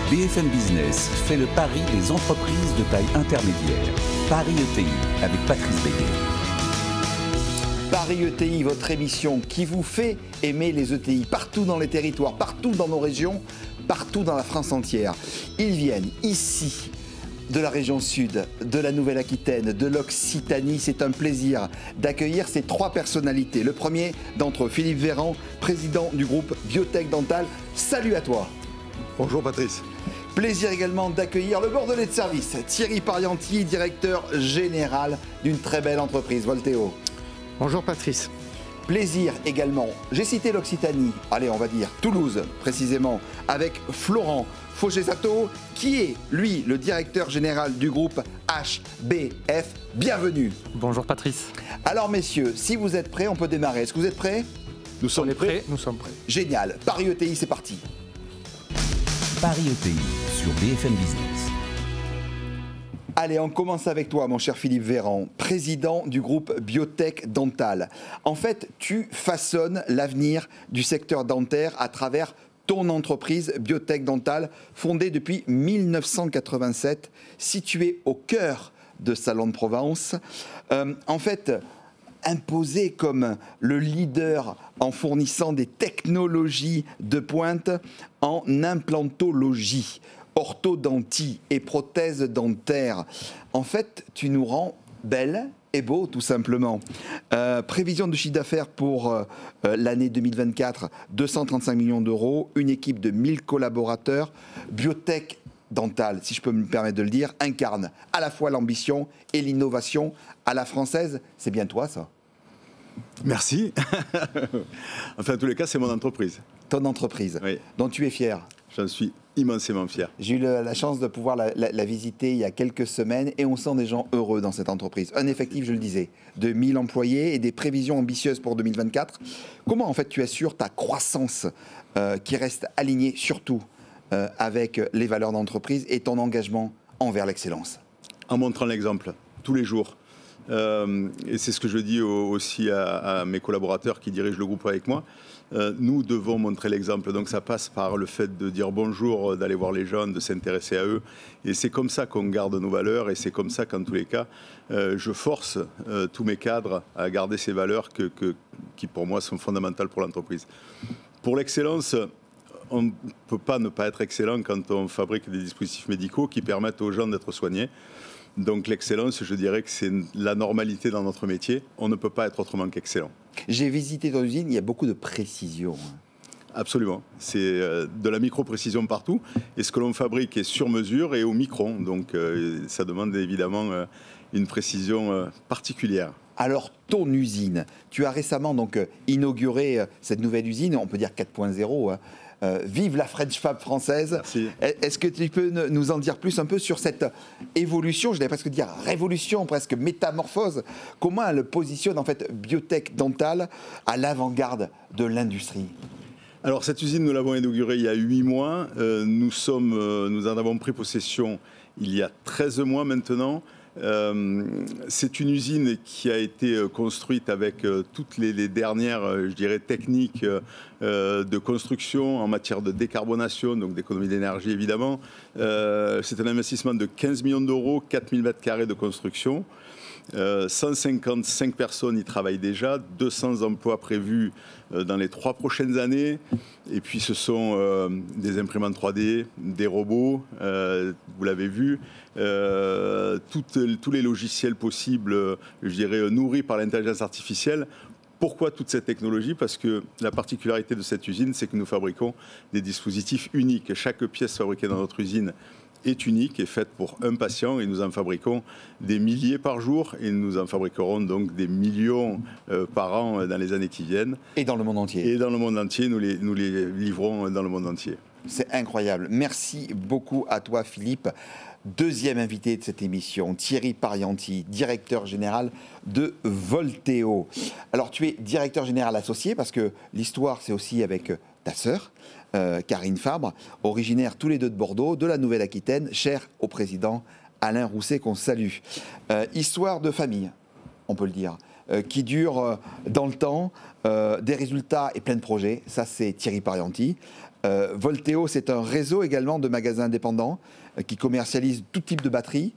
BFM Business fait le pari des entreprises de taille intermédiaire. Paris ETI avec Patrice Béguet. Paris ETI, votre émission qui vous fait aimer les ETI partout dans les territoires, partout dans nos régions, partout dans la France entière. Ils viennent ici de la région sud, de la Nouvelle-Aquitaine, de l'Occitanie. C'est un plaisir d'accueillir ces trois personnalités. Le premier d'entre eux, Philippe Véran, président du groupe Biotech Dental. Salut à toi. Bonjour Patrice. Plaisir également d'accueillir le bordelais de service, Thierry Parianti, directeur général d'une très belle entreprise, Volteo. Bonjour Patrice. Plaisir également, j'ai cité l'Occitanie, allez on va dire Toulouse précisément, avec Florent Fogesato, qui est lui le directeur général du groupe HBF. Bienvenue. Bonjour Patrice. Alors messieurs, si vous êtes prêts, on peut démarrer. Est-ce que vous êtes prêts? Nous sommes prêts. Nous sommes prêts. Génial. Paris ETI, c'est parti. Paris ETI sur BFM Business. Allez, on commence avec toi, mon cher Philippe Véran, président du groupe Biotech Dental. En fait, tu façonnes l'avenir du secteur dentaire à travers ton entreprise Biotech Dental, fondée depuis 1987, située au cœur de Salon de Provence. En fait, imposé comme le leader en fournissant des technologies de pointe en implantologie, orthodontie et prothèses dentaires. En fait, tu nous rends belle et beau, tout simplement. Prévision de chiffre d'affaires pour l'année 2024, 235 millions d'euros, une équipe de 1000 collaborateurs. Biotech Dental, si je peux me permettre de le dire, incarne à la fois l'ambition et l'innovation à la française. C'est bien toi, ça? Merci. Enfin, en tous les cas, c'est mon entreprise. Ton entreprise, oui, dont tu es fier. J'en suis immensément fier. J'ai eu la chance de pouvoir la visiter il y a quelques semaines et on sent des gens heureux dans cette entreprise. Un effectif, je le disais, de 1000 employés et des prévisions ambitieuses pour 2024. Comment en fait tu assures ta croissance qui reste alignée surtout avec les valeurs d'entreprise et ton engagement envers l'excellence? En montrant l'exemple, tous les jours. Et c'est ce que je dis aussi à mes collaborateurs qui dirigent le groupe avec moi. Nous devons montrer l'exemple. Donc ça passe par le fait de dire bonjour, d'aller voir les gens, de s'intéresser à eux. Et c'est comme ça qu'on garde nos valeurs. Et c'est comme ça qu'en tous les cas, je force tous mes cadres à garder ces valeurs qui pour moi sont fondamentales pour l'entreprise. Pour l'excellence, on ne peut pas ne pas être excellent quand on fabrique des dispositifs médicaux qui permettent aux gens d'être soignés. Donc l'excellence, je dirais que c'est la normalité dans notre métier. On ne peut pas être autrement qu'excellent. J'ai visité ton usine, il y a beaucoup de précision. Absolument. C'est de la micro-précision partout. Et ce que l'on fabrique est sur mesure et au micron. Donc ça demande évidemment une précision particulière. Alors, ton usine, tu as récemment donc inauguré cette nouvelle usine, on peut dire 4.0, hein. Vive la French Fab française. Merci. Est-ce que tu peux nous en dire plus un peu sur cette évolution, je vais presque dire révolution, presque métamorphose? Comment elle positionne en fait Biotech Dental à l'avant-garde de l'industrie? Alors cette usine, nous l'avons inaugurée il y a 8 mois. Nous en avons pris possession il y a 13 mois maintenant. C'est une usine qui a été construite avec toutes les dernières, je dirais, techniques de construction en matière de décarbonation, donc d'économie d'énergie évidemment. C'est un investissement de 15 millions d'euros, 4000 m² de construction. 155 personnes y travaillent déjà, 200 emplois prévus dans les 3 prochaines années. Et puis ce sont des imprimantes 3D, des robots, vous l'avez vu, tous les logiciels possibles, je dirais, nourris par l'intelligence artificielle. Pourquoi toute cette technologie? Parce que la particularité de cette usine, c'est que nous fabriquons des dispositifs uniques. Chaque pièce fabriquée dans notre usine est unique et faite pour un patient et nous en fabriquons des milliers par jour et nous en fabriquerons donc des millions par an dans les années qui viennent. Et dans le monde entier. Et dans le monde entier, nous les livrons dans le monde entier. C'est incroyable. Merci beaucoup à toi Philippe. Deuxième invité de cette émission, Thierry Parianti, directeur général de Volteo. Alors tu es directeur général associé parce que l'histoire c'est aussi avec ta sœur, Karine Fabre, originaire tous les deux de Bordeaux, de la Nouvelle-Aquitaine, chère au président Alain Rousset qu'on salue. Histoire de famille, on peut le dire, qui dure dans le temps, des résultats et plein de projets. Ça c'est Thierry Parianti. Volteo, c'est un réseau également de magasins indépendants qui commercialisent tout type de batteries,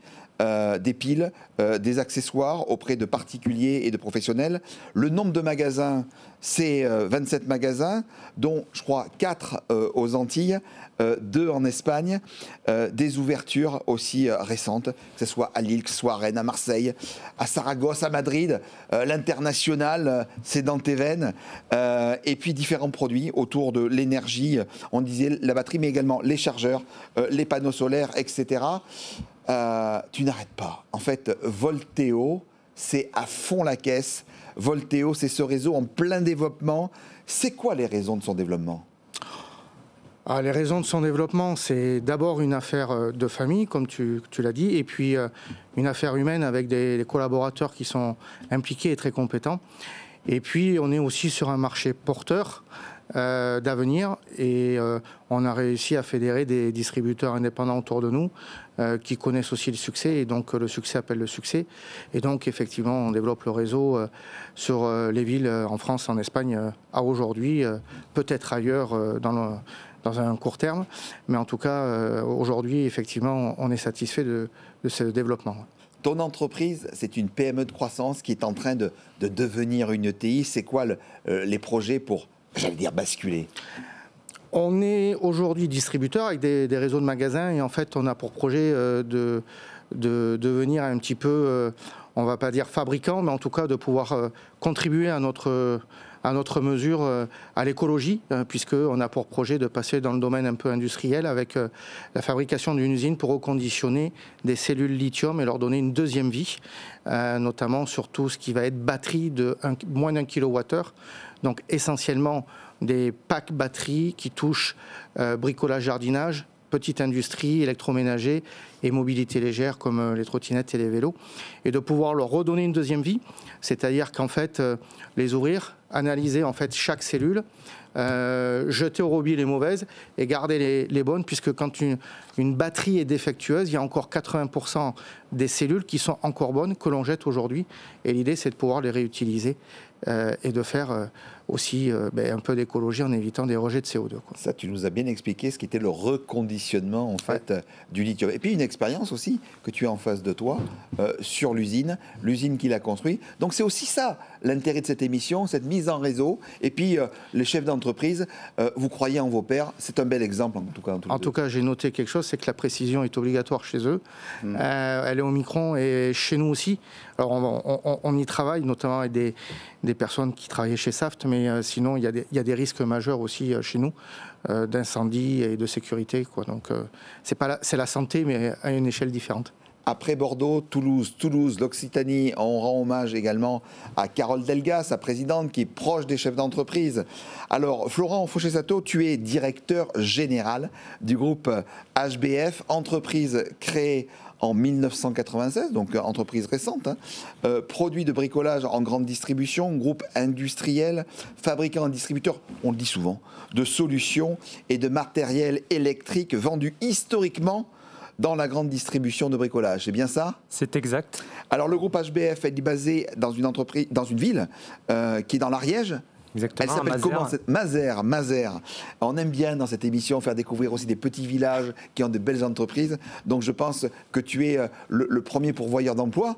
des piles, des accessoires auprès de particuliers et de professionnels. Le nombre de magasins, c'est 27 magasins, dont je crois 4 aux Antilles, 2 en Espagne, des ouvertures aussi récentes, que ce soit à Lille, que ce soit à Rennes, à Marseille, à Saragosse, à Madrid. L'international, c'est dans tes veines. Et puis différents produits autour de l'énergie, on disait la batterie, mais également les chargeurs, les panneaux solaires, etc. Tu n'arrêtes pas. En fait, Volteo, c'est à fond la caisse. Volteo, c'est ce réseau en plein développement. C'est quoi les raisons de son développement ? Les raisons de son développement, c'est d'abord une affaire de famille, comme tu l'as dit, et puis une affaire humaine avec des collaborateurs qui sont impliqués et très compétents. Et puis, on est aussi sur un marché porteur d'avenir et on a réussi à fédérer des distributeurs indépendants autour de nous qui connaissent aussi le succès, et donc le succès appelle le succès. Et donc, effectivement, on développe le réseau sur les villes en France, en Espagne, à aujourd'hui, peut-être ailleurs dans un court terme. Mais en tout cas, aujourd'hui, effectivement, on est satisfait de ce développement. Ton entreprise, c'est une PME de croissance qui est en train de devenir une ETI. C'est quoi les projets pour, j'allais dire, basculer ? On est aujourd'hui distributeur avec des réseaux de magasins et en fait, on a pour projet de devenir un petit peu, on ne va pas dire fabricant, mais en tout cas de pouvoir contribuer à notre mesure à l'écologie, puisqu'on a pour projet de passer dans le domaine un peu industriel avec la fabrication d'une usine pour reconditionner des cellules lithium et leur donner une deuxième vie, notamment sur tout ce qui va être batterie de moins d'1 kWh, donc essentiellement des packs batteries qui touchent bricolage, jardinage, petite industrie, électroménager et mobilité légère comme les trottinettes et les vélos, et de pouvoir leur redonner une deuxième vie, c'est-à-dire qu'en fait les ouvrir, analyser en fait chaque cellule, jeter au rebut les mauvaises et garder les bonnes, puisque quand une batterie est défectueuse, il y a encore 80% des cellules qui sont encore bonnes que l'on jette aujourd'hui, et l'idée c'est de pouvoir les réutiliser et de faire aussi un peu d'écologie en évitant des rejets de CO2. Quoi. Ça, tu nous as bien expliqué ce qu'était le reconditionnement en fait du lithium. Et puis une expérience aussi que tu as en face de toi sur l'usine qu'il a construite. Donc c'est aussi ça l'intérêt de cette émission, cette mise en réseau. Et puis les chefs d'entreprise, vous croyez en vos pairs. C'est un bel exemple en tout cas. En tout cas, j'ai noté quelque chose, c'est que la précision est obligatoire chez eux. Elle est au micron et chez nous aussi. Alors on y travaille, notamment avec des personnes qui travaillaient chez Saft, mais sinon il y a des risques majeurs aussi chez nous, d'incendie et de sécurité, quoi. Donc c'est la santé, mais à une échelle différente. Après Bordeaux, Toulouse, l'Occitanie, on rend hommage également à Carole Delga, sa présidente, qui est proche des chefs d'entreprise. Alors, Florent Fauché-Sato, tu es directeur général du groupe HBF, entreprise créée en 1996, donc entreprise récente, produit de bricolage en grande distribution, groupe industriel, fabricant et distributeur, on le dit souvent, de solutions et de matériel électrique vendus historiquement dans la grande distribution de bricolage. C'est bien ça ? C'est exact. Alors le groupe HBF est basé dans une ville qui est dans l'Ariège. Exactement. Elle s'appelle comment ? Mazères. On aime bien dans cette émission faire découvrir aussi des petits villages qui ont de belles entreprises. Donc je pense que tu es le premier pourvoyeur d'emploi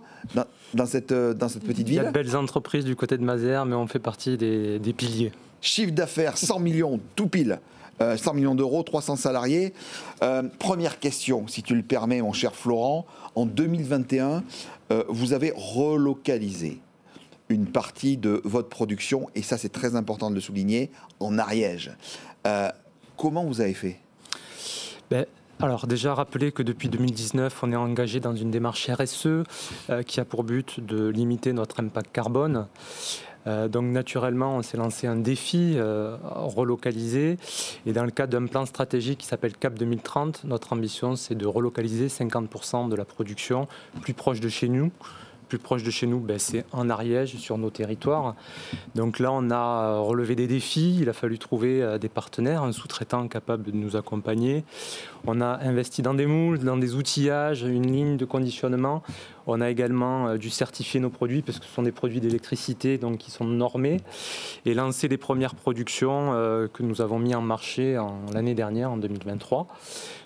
dans cette petite ville. Il y a de belles entreprises du côté de Mazères, mais on fait partie des piliers. Chiffre d'affaires 100 millions, tout pile. 100 millions d'euros, 300 salariés. Première question, si tu le permets, mon cher Florent. En 2021, vous avez relocalisé une partie de votre production, et ça c'est très important de le souligner, en Ariège. Comment vous avez fait ? Alors déjà rappeler que depuis 2019, on est engagé dans une démarche RSE qui a pour but de limiter notre impact carbone. Donc naturellement, on s'est lancé un défi relocalisé, et dans le cadre d'un plan stratégique qui s'appelle CAP 2030, notre ambition c'est de relocaliser 50% de la production plus proche de chez nous. Plus proche de chez nous, c'est en Ariège, sur nos territoires. Donc là, on a relevé des défis. Il a fallu trouver des partenaires, un sous-traitant capable de nous accompagner. On a investi dans des moules, dans des outillages, une ligne de conditionnement. On a également dû certifier nos produits parce que ce sont des produits d'électricité donc qui sont normés et lancer les premières productions que nous avons mis en marché l'année dernière, en 2023,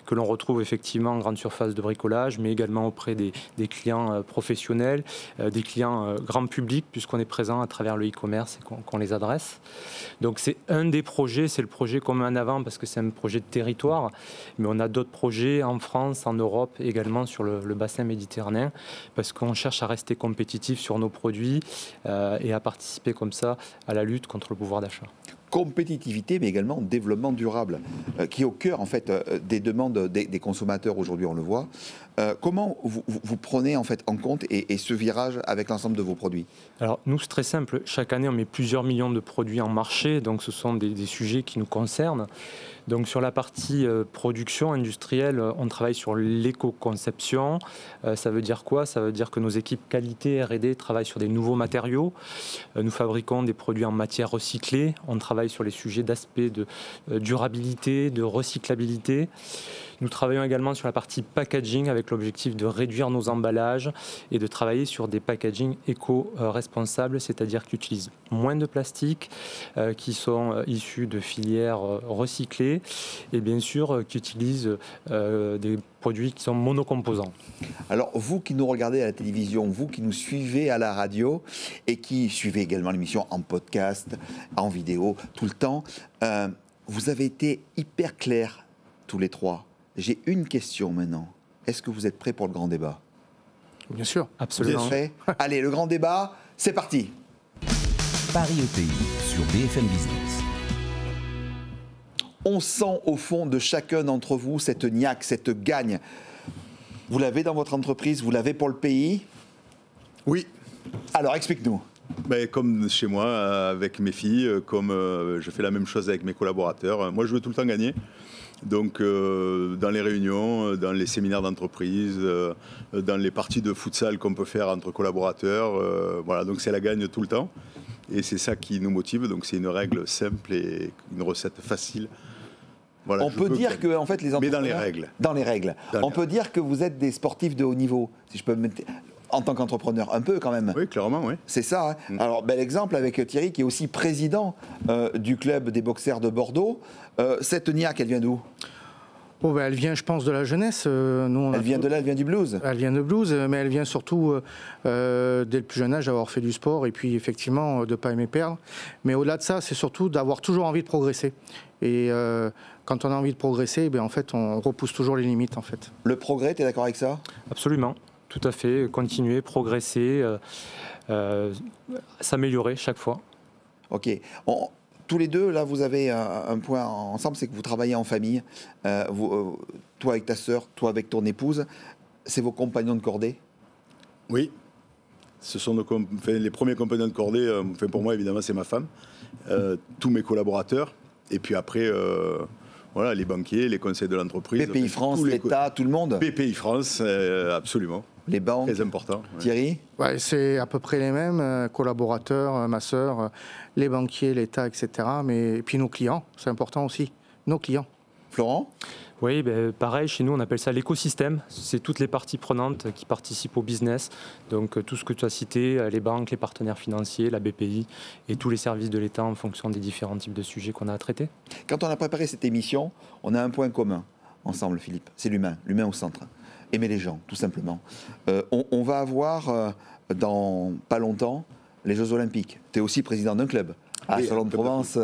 que l'on retrouve effectivement en grande surface de bricolage, mais également auprès des clients professionnels, des clients grand public, puisqu'on est présent à travers le e-commerce et qu'on les adresse. Donc c'est un des projets, c'est le projet qu'on met en avant parce que c'est un projet de territoire, mais on a d'autres projets en France, en Europe, également sur le bassin méditerranéen, parce qu'on cherche à rester compétitif sur nos produits et à participer comme ça à la lutte contre le pouvoir d'achat. Compétitivité, mais également développement durable, qui est au cœur en fait des demandes des consommateurs aujourd'hui, on le voit. Comment vous prenez en fait en compte et ce virage avec l'ensemble de vos produits? Alors nous, c'est très simple. Chaque année, on met plusieurs millions de produits en marché, donc ce sont des sujets qui nous concernent. Donc sur la partie production industrielle, on travaille sur l'éco-conception. Ça veut dire quoi? Ça veut dire que nos équipes qualité R&D travaillent sur des nouveaux matériaux. Nous fabriquons des produits en matière recyclée. On travaille sur les sujets d'aspect de durabilité, de recyclabilité. Nous travaillons également sur la partie packaging avec l'objectif de réduire nos emballages et de travailler sur des packaging éco-responsables, c'est-à-dire qui utilisent moins de plastique, qui sont issus de filières recyclées et bien sûr qui utilisent des produits qui sont monocomposants. Alors vous qui nous regardez à la télévision, vous qui nous suivez à la radio et qui suivez également l'émission en podcast, en vidéo, tout le temps, vous avez été hyper clairs tous les trois. J'ai une question maintenant. Est-ce que vous êtes prêts pour le grand débat? Bien sûr. Absolument. Vous êtes prêts? Allez, le grand débat, c'est parti. Paris ETI sur BFM Business. On sent au fond de chacun d'entre vous cette niaque, cette gagne. Vous l'avez dans votre entreprise, vous l'avez pour le pays? Oui. Alors, explique-nous. Ben, comme chez moi, avec mes filles, comme je fais la même chose avec mes collaborateurs. Moi, je veux tout le temps gagner. Donc, dans les réunions, dans les séminaires d'entreprise, dans les parties de futsal qu'on peut faire entre collaborateurs, voilà, donc c'est la gagne tout le temps. Et c'est ça qui nous motive. Donc, c'est une règle simple et une recette facile. Voilà, on peut dire que en fait, les entrepreneurs... Mais dans les règles. Dans les règles. On peut dire que vous êtes des sportifs de haut niveau, si je peux me mettre... En tant qu'entrepreneur, un peu quand même. Oui, clairement, oui. C'est ça. Hein. Alors, bel exemple avec Thierry, qui est aussi président du club des boxers de Bordeaux. Cette niaque, elle vient d'où? Bon, ben, elle vient, je pense, de la jeunesse. Elle vient de là, elle vient du blues. Elle vient de blues, mais elle vient surtout, dès le plus jeune âge, d'avoir fait du sport et puis, effectivement, de ne pas aimer perdre. Mais au-delà de ça, c'est surtout d'avoir toujours envie de progresser. Et quand on a envie de progresser, ben, en fait, on repousse toujours les limites, en fait. Le progrès, tu es d'accord avec ça? Absolument. Tout à fait, continuer, progresser, s'améliorer chaque fois. Ok. Tous les deux, là, vous avez un point ensemble, c'est que vous travaillez en famille. Toi avec ta sœur, toi avec ton épouse. C'est vos compagnons de cordée? Oui. Ce sont les premiers compagnons de cordée. Pour moi, évidemment, c'est ma femme. Tous mes collaborateurs. Et puis après... Voilà, les banquiers, les conseils de l'entreprise. BPI France, l'État, tout le monde? BPI France, absolument. Les banques? Très important. Ouais. Thierry? Ouais, c'est à peu près les mêmes, collaborateurs, ma sœur, les banquiers, l'État, etc. Et puis nos clients, c'est important aussi, nos clients. Florent? Oui, ben, pareil, chez nous, on appelle ça l'écosystème. C'est toutes les parties prenantes qui participent au business. Donc, tout ce que tu as cité, les banques, les partenaires financiers, la BPI et tous les services de l'État en fonction des différents types de sujets qu'on a à traiter. Quand on a préparé cette émission, on a un point commun ensemble, Philippe. C'est l'humain au centre. Aimer les gens, tout simplement. On va avoir, dans pas longtemps, les Jeux Olympiques. Tu es aussi président d'un club à Salon-de-Provence.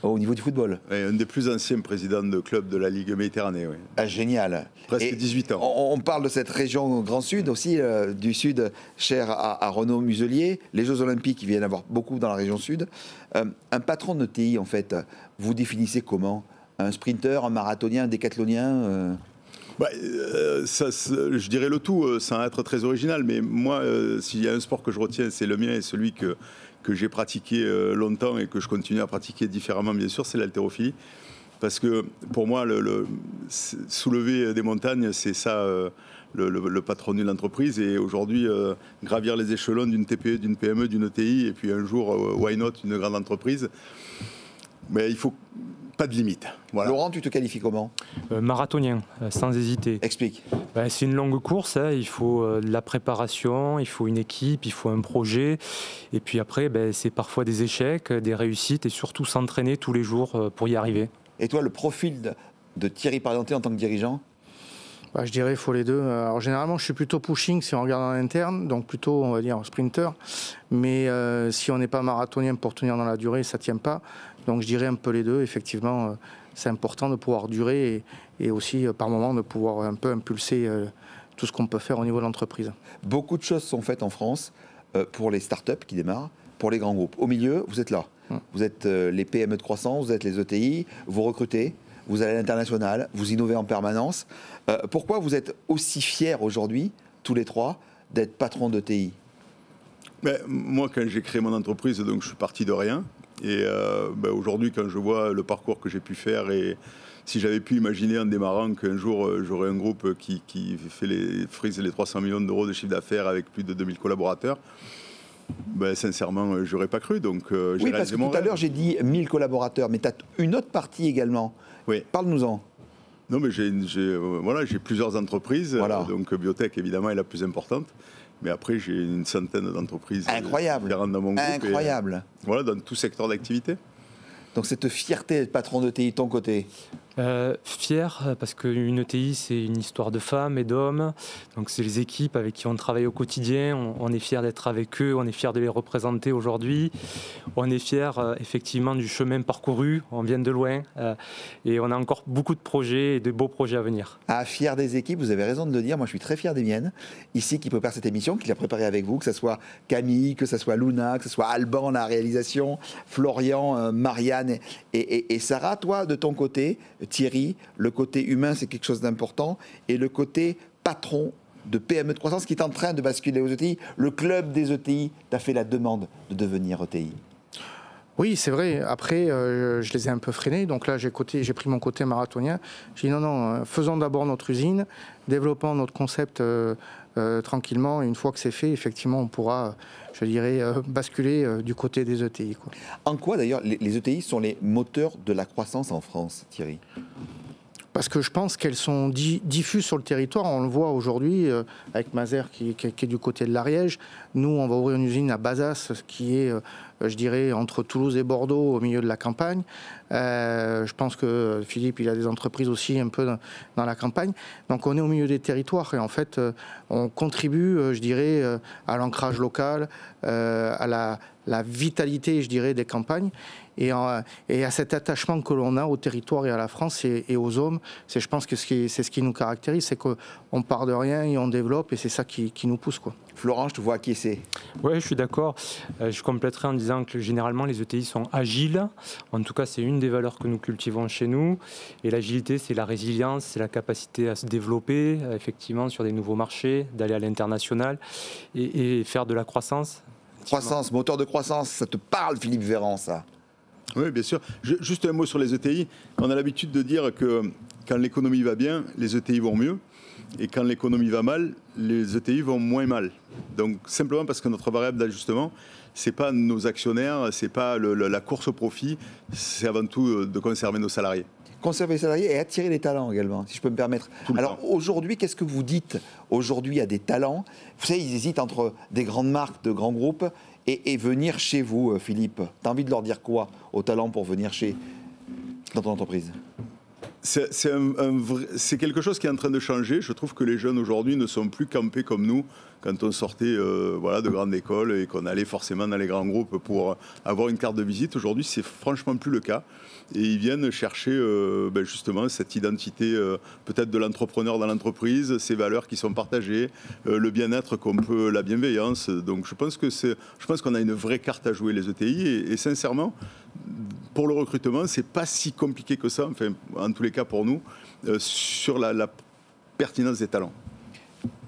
Au niveau du football. Oui, un des plus anciens présidents de club de la Ligue Méditerranée. Oui. Ah, génial. Presque 18 ans. On parle de cette région Grand Sud aussi, du Sud, cher à Renaud Muselier. Les Jeux Olympiques, il vient d'y avoir beaucoup dans la région Sud. Un patron de TI, en fait, vous définissez comment? Un sprinter, un marathonien, un décathlonien je dirais le tout, sans être très original. Mais moi, s'il y a un sport que je retiens, c'est le mien et celui que j'ai pratiqué longtemps et que je continue à pratiquer différemment, bien sûr, c'est l'haltérophilie. Parce que pour moi, soulever des montagnes, c'est ça le patron d'une entreprise. Et aujourd'hui, gravir les échelons d'une TPE, d'une PME, d'une ETI, et puis un jour, why not, une grande entreprise. Mais il faut pas de limite. Voilà. Laurent, tu te qualifies comment? Marathonien, sans hésiter. Explique. C'est une longue course, hein. Il faut de la préparation, il faut une équipe, il faut un projet. Et puis après, c'est parfois des échecs, des réussites et surtout s'entraîner tous les jours pour y arriver. Et toi, le profil de Thierry Parmentier en tant que dirigeant? Je dirais qu'il faut les deux. Alors généralement, je suis plutôt pushing si on regarde en interne, donc plutôt, on va dire, sprinter. Mais si on n'est pas marathonien pour tenir dans la durée, ça ne tient pas. Donc je dirais un peu les deux. Effectivement, c'est important de pouvoir durer et aussi, par moment, de pouvoir un peu impulser tout ce qu'on peut faire au niveau de l'entreprise. Beaucoup de choses sont faites en France pour les startups qui démarrent, pour les grands groupes. Au milieu, vous êtes là. Vous êtes les PME de croissance, vous êtes les ETI, vous recrutez. Vous allez à l'international, vous innovez en permanence. Pourquoi vous êtes aussi fiers aujourd'hui, tous les trois, d'être patron d'ETI? Moi, quand j'ai créé mon entreprise, donc, je suis parti de rien. Et aujourd'hui, quand je vois le parcours que j'ai pu faire, et si j'avais pu imaginer en démarrant qu'un jour, j'aurais un groupe qui frise les 300 millions d'euros de chiffre d'affaires avec plus de 2000 collaborateurs, sincèrement, j'aurais pas cru. Donc, oui, parce que tout à l'heure, j'ai dit 1000 collaborateurs, mais tu as une autre partie également. Oui. Parle-nous-en. Non, mais j'ai plusieurs entreprises. Voilà. Donc, Biotech, évidemment, est la plus importante. Mais après, j'ai une centaine d'entreprises différentes dans mon groupe. Incroyable. Voilà, dans tout secteur d'activité. Donc, cette fierté d'être patron d'ETI, ton côté? Fier, parce qu'une ETI, c'est une histoire de femmes et d'hommes. Donc, c'est les équipes avec qui on travaille au quotidien. On est fier d'être avec eux, on est fier de les représenter aujourd'hui. On est fier, effectivement, du chemin parcouru. On vient de loin. Et on a encore beaucoup de projets et de beaux projets à venir. Fier des équipes, vous avez raison de le dire. Moi, je suis très fier des miennes. Ici, qui prépare cette émission, qui l'a préparée avec vous, que ce soit Camille, que ce soit Luna, que ce soit Alban, la réalisation, Florian, Marianne et Sarah. Toi, de ton côté, Thierry, le côté humain, c'est quelque chose d'important. Et le côté patron de PME de croissance qui est en train de basculer aux ETI. Le club des ETI t'a fait la demande de devenir ETI. Oui, c'est vrai. Après, je les ai un peu freinés. Donc là, j'ai pris mon côté marathonien. J'ai dit non, faisons d'abord notre usine, développons notre concept tranquillement. Et une fois que c'est fait, effectivement, on pourra, je dirais, basculer du côté des ETI. Quoi. En quoi, d'ailleurs, les ETI sont les moteurs de la croissance en France, Thierry? Parce que je pense qu'elles sont diffuses sur le territoire. On le voit aujourd'hui avec Mazères qui est du côté de l'Ariège. Nous, on va ouvrir une usine à Bazas qui est, je dirais, entre Toulouse et Bordeaux, au milieu de la campagne. Je pense que Philippe, il a des entreprises aussi un peu dans la campagne. Donc on est au milieu des territoires et en fait, on contribue, je dirais, à l'ancrage local, à la vitalité, je dirais, des campagnes. Et à cet attachement que l'on a au territoire et à la France et aux hommes, je pense que c'est ce qui nous caractérise, c'est qu'on part de rien et on développe, et c'est ça qui nous pousse, quoi. Florent, je te vois acquiescer. Oui, je suis d'accord. Je compléterai en disant que généralement les ETI sont agiles. En tout cas, c'est une des valeurs que nous cultivons chez nous. Et l'agilité, c'est la résilience, c'est la capacité à se développer, effectivement, sur des nouveaux marchés, d'aller à l'international et faire de la croissance. Croissance, moteur de croissance, ça te parle, Philippe Véran, ça? Oui, bien sûr. Juste un mot sur les ETI. On a l'habitude de dire que quand l'économie va bien, les ETI vont mieux. Et quand l'économie va mal, les ETI vont moins mal. Donc simplement parce que notre variable d'ajustement, c'est pas nos actionnaires, c'est pas la course au profit, c'est avant tout de conserver nos salariés. Conserver les salariés et attirer les talents également, si je peux me permettre. Alors aujourd'hui, qu'est-ce que vous dites aujourd'hui à des talents? Vous savez, ils hésitent entre des grandes marques, de grands groupes et venir chez vous, Philippe. Tu as envie de leur dire quoi aux talents pour venir dans ton entreprise? C'est quelque chose qui est en train de changer. Je trouve que les jeunes aujourd'hui ne sont plus campés comme nous quand on sortait de grandes écoles et qu'on allait forcément dans les grands groupes pour avoir une carte de visite. Aujourd'hui, c'est franchement plus le cas. Et ils viennent chercher justement cette identité peut-être de l'entrepreneur dans l'entreprise, ces valeurs qui sont partagées, le bien-être la bienveillance. Donc je pense qu'on a une vraie carte à jouer les ETI et sincèrement, pour le recrutement, c'est pas si compliqué que ça, enfin, en tous les cas pour nous, sur la pertinence des talents.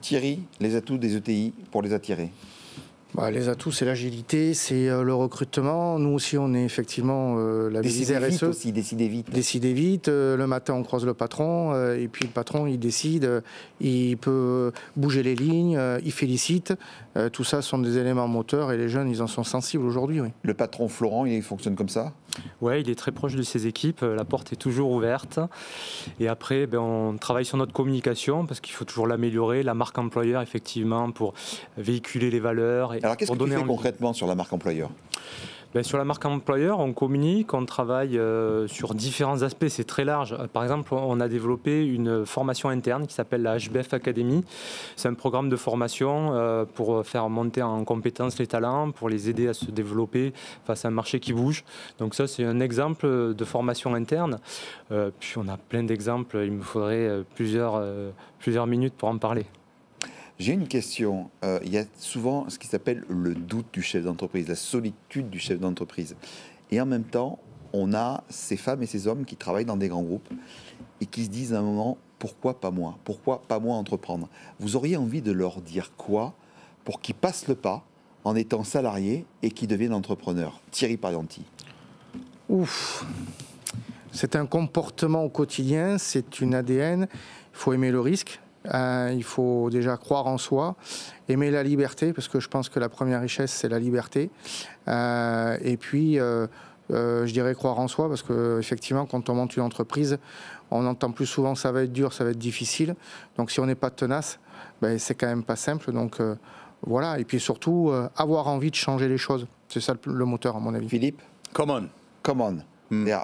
Thierry, les atouts des ETI pour les attirer? Les atouts, c'est l'agilité, c'est le recrutement. Nous aussi, on est effectivement la Décider RSE. vite aussi, décider vite. Décider vite. Le matin, on croise le patron, et puis le patron, il décide, il peut bouger les lignes, il félicite. Tout ça sont des éléments moteurs et les jeunes, ils en sont sensibles aujourd'hui. Oui. Le patron Florent, il fonctionne comme ça? Ouais, il est très proche de ses équipes, la porte est toujours ouverte. Et après, on travaille sur notre communication parce qu'il faut toujours l'améliorer, la marque employeur, effectivement, pour véhiculer les valeurs. Alors, qu'est-ce que tu fais concrètement sur la marque employeur? Sur la marque employeur, on communique, on travaille sur différents aspects, c'est très large. Par exemple, on a développé une formation interne qui s'appelle la HBF Academy. C'est un programme de formation pour faire monter en compétences les talents, pour les aider à se développer face à un marché qui bouge. Donc ça, c'est un exemple de formation interne. Puis on a plein d'exemples, il me faudrait plusieurs minutes pour en parler. J'ai une question. Il y a souvent ce qui s'appelle le doute du chef d'entreprise, la solitude du chef d'entreprise. Et en même temps, on a ces femmes et ces hommes qui travaillent dans des grands groupes et qui se disent à un moment, pourquoi pas moi? Pourquoi pas moi entreprendre? Vous auriez envie de leur dire quoi pour qu'ils passent le pas en étant salariés et qu'ils deviennent entrepreneurs? Thierry Parianti. Ouf. C'est un comportement au quotidien, c'est une ADN. Il faut aimer le risque. Il faut déjà croire en soi, aimer la liberté, parce que je pense que la première richesse, c'est la liberté. Et puis, je dirais croire en soi, parce qu'effectivement, quand on monte une entreprise, on entend plus souvent ça va être dur, ça va être difficile. Donc, si on n'est pas tenace, c'est quand même pas simple. Donc, voilà. Et puis surtout, avoir envie de changer les choses. C'est ça le moteur, à mon avis. Philippe? Come on. Come on.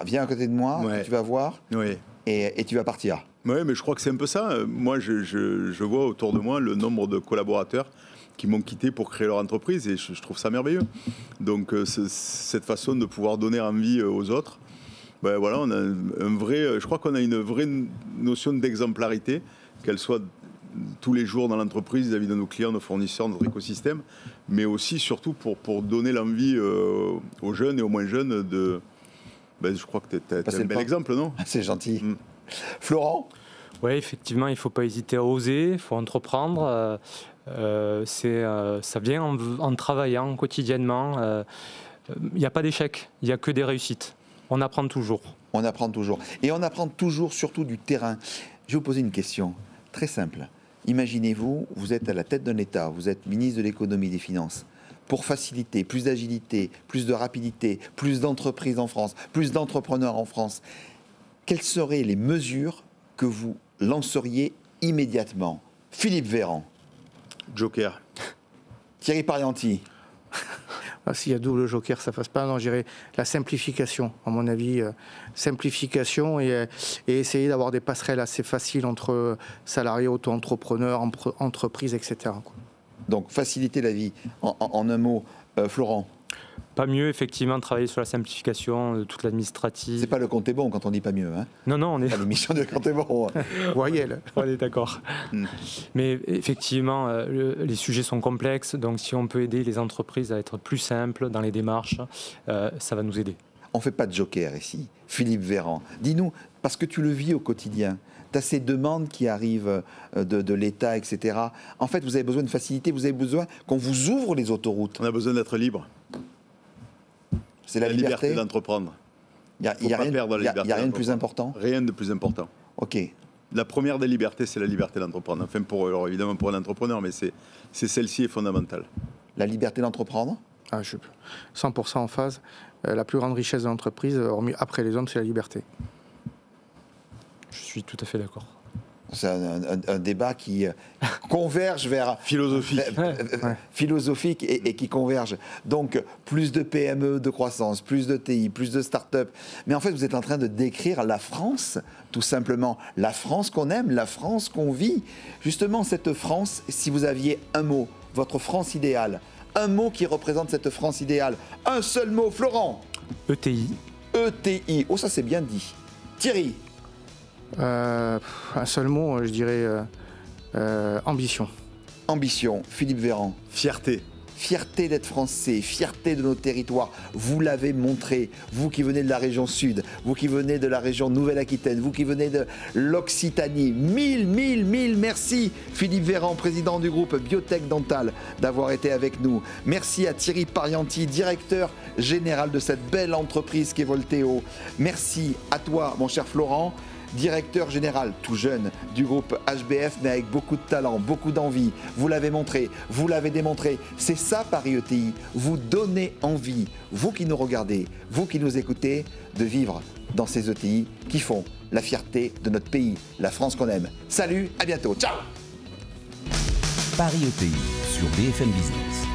Viens à côté de moi, Ouais. tu vas voir, et tu vas partir. Oui, mais je crois que c'est un peu ça. Moi, je vois autour de moi le nombre de collaborateurs qui m'ont quitté pour créer leur entreprise et je trouve ça merveilleux. Donc, cette façon de pouvoir donner envie aux autres, voilà, on a je crois qu'on a une vraie notion d'exemplarité, qu'elle soit tous les jours dans l'entreprise vis-à-vis de nos clients, nos fournisseurs, notre écosystème, mais aussi, surtout, pour donner l'envie aux jeunes et aux moins jeunes de... je crois que tu as un bel exemple, non? C'est gentil. Florent? Oui, effectivement, il ne faut pas hésiter à oser, il faut entreprendre. Ça vient en travaillant quotidiennement. Il n'y a pas d'échec, il n'y a que des réussites. On apprend toujours. On apprend toujours. Et on apprend toujours, surtout du terrain. Je vais vous poser une question très simple. Imaginez-vous, vous êtes à la tête d'un État, vous êtes ministre de l'économie et des finances. Pour faciliter, plus d'agilité, plus de rapidité, plus d'entreprises en France, plus d'entrepreneurs en France, quelles seraient les mesures que vous lanceriez immédiatement? Philippe Véran. Joker. Thierry Parianti. S'il y a double joker, ça ne passe pas. Non, je dirais la simplification, à mon avis. Simplification et essayer d'avoir des passerelles assez faciles entre salariés, auto-entrepreneurs, entreprises, etc. Donc, faciliter la vie. En un mot, Florent. Pas mieux, effectivement, travailler sur la simplification de toute l'administrative. C'est pas le compte est bon quand on dit pas mieux. Hein, non, on est... pas l'émission de compte est bon. Voyelle. On est d'accord. Mais effectivement, les sujets sont complexes. Donc, si on peut aider les entreprises à être plus simples dans les démarches, ça va nous aider. On ne fait pas de joker ici. Philippe Véran, dis-nous, parce que tu le vis au quotidien, tu as ces demandes qui arrivent de l'État, etc. En fait, vous avez besoin de facilité, vous avez besoin qu'on vous ouvre les autoroutes. On a besoin d'être libre. C'est la liberté d'entreprendre. Il n'y a rien de plus important? Rien de plus important. Ok. La première des libertés, c'est la liberté d'entreprendre. Enfin, évidemment pour un entrepreneur, mais celle-ci est fondamentale. La liberté d'entreprendre? Je suis 100% en phase. La plus grande richesse de l'entreprise, après les hommes, c'est la liberté. Je suis tout à fait d'accord. C'est un débat qui converge vers... philosophique et qui converge. Donc, plus de PME de croissance, plus de TI, plus de start-up. Mais en fait, vous êtes en train de décrire la France, tout simplement. La France qu'on aime, la France qu'on vit. Justement, cette France, si vous aviez un mot, votre France idéale, un mot qui représente cette France idéale, un seul mot, Florent. ETI. ETI. Oh, ça c'est bien dit. Thierry. Un seul mot, je dirais ambition. Ambition. Philippe Véran. Fierté. fierté d'être français, fierté de nos territoires. Vous l'avez montré, vous qui venez de la région sud, vous qui venez de la région Nouvelle-Aquitaine, vous qui venez de l'Occitanie. Mille merci Philippe Véran, président du groupe Biotech Dental, d'avoir été avec nous. Merci à Thierry Parianti, directeur général de cette belle entreprise qu'est Volteo. Merci à toi, mon cher Florent, directeur général tout jeune du groupe HBF, mais avec beaucoup de talent, beaucoup d'envie. Vous l'avez montré, vous l'avez démontré. C'est ça Paris ETI. Vous donnez envie, vous qui nous regardez, vous qui nous écoutez, de vivre dans ces ETI qui font la fierté de notre pays, la France qu'on aime. Salut, à bientôt, ciao. Paris ETI sur BFM Business.